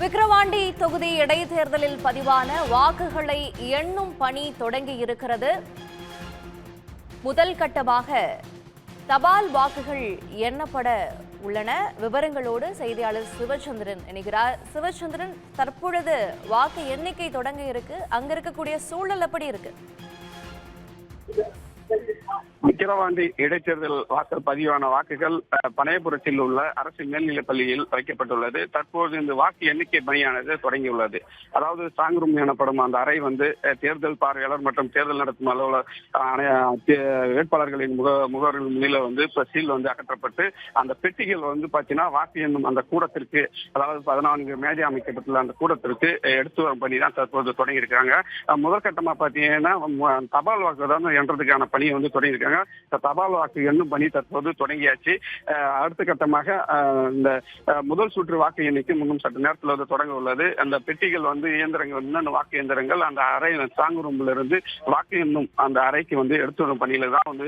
விக்கிரவாண்டி தொகுதி இடைத்தேர்தலில் பதிவான வாக்குகளை எண்ணும் பணி தொடங்கியிருக்கிறது. முதல் கட்டமாக தபால் வாக்குகள் எண்ணப்பட உள்ளன. விவரங்களோடு செய்தியாளர் சிவச்சந்திரன் இணைகிறார். சிவச்சந்திரன், தற்பொழுது வாக்கு எண்ணிக்கை தொடங்க இருக்கு. அங்க இருக்கக்கூடிய சூழல் எப்படி இருக்கு? விக்கிரவாண்டி இடைத்தேர்தல் வாக்கு பதிவான வாக்குகள் பனையபுரத்தில் உள்ள அரசு மேல்நிலைப் பள்ளியில் வைக்கப்பட்டுள்ளது. தற்போது இந்த வாக்கு எண்ணிக்கை பணியானது தொடங்கியுள்ளது. அதாவது ஸ்ட்ராங் ரூம் எனப்படும் அந்த அறை தேர்தல் பார்வையாளர் மற்றும் தேர்தல் நடத்தும் அலுவலர் வேட்பாளர்களின் முகவர்கள் முன்னிலை சீல் அகற்றப்பட்டு அந்த பெட்டிகள் பாத்தீங்கன்னா வாக்கு எண்ணும் அந்த கூடத்திற்கு, அதாவது 14 மேஜை அமைக்கப்பட்டுள்ள அந்த கூடத்திற்கு எடுத்து வரும் பணி தான் தற்போது தொடங்கி இருக்காங்க. முதற்கட்டமா பாத்தீங்கன்னா தபால் வாக்கு எண்றதுக்கான பணியை தொடங்கியிருக்காங்க. தபால் வாக்கு எண்ணும் பணி தற்போது தொடங்கியாச்சு. அடுத்த கட்டமாக இந்த முதல் சுற்று வாக்கு எண்ணிக்கை இன்னும் சற்று நேரத்தில் தொடங்க உள்ளது. அந்த பெட்டிகள் இயந்திரங்கள் வாக்கு இயந்திரங்கள் அந்த அறை ஸ்ட்ராங் ரூம்ல இருந்து வாக்கு எண்ணும் அந்த அறைக்கு எடுத்து வரும் பணியில தான்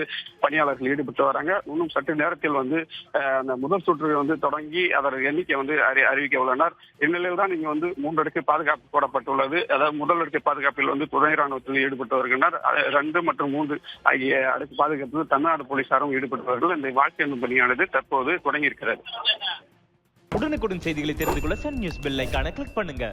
பணியாளர்கள் ஈடுபட்டு வராங்க. இன்னும் சற்று நேரத்தில் அந்த முதல் சுற்று தொடங்கி அதன் எண்ணிக்கை அறிவிக்க உள்ளனர். இந்நிலையில் தான் இங்க 3 அடுக்கு பாதுகாப்பு போடப்பட்டுள்ளது. அதாவது முதல் அடுக்கு பாதுகாப்பில் துணை ராணுவத்தில் ஈடுபட்டு வருகின்றனர். 2 மற்றும் 3 ஆகிய அடுக்கு பாதுகாப்பில் தமிழ்நாடு போலீசாரும் ஈடுபட்டவர்கள். இந்த வாக்கு எண்ணும் பணியானது தற்போது தொடங்கி இருக்கிறது. உடனுக்குடன் செய்திகளை தெரிந்து கொள்ள சன் நியூஸ் பெல் ஐகானை கிளிக் பண்ணுங்க.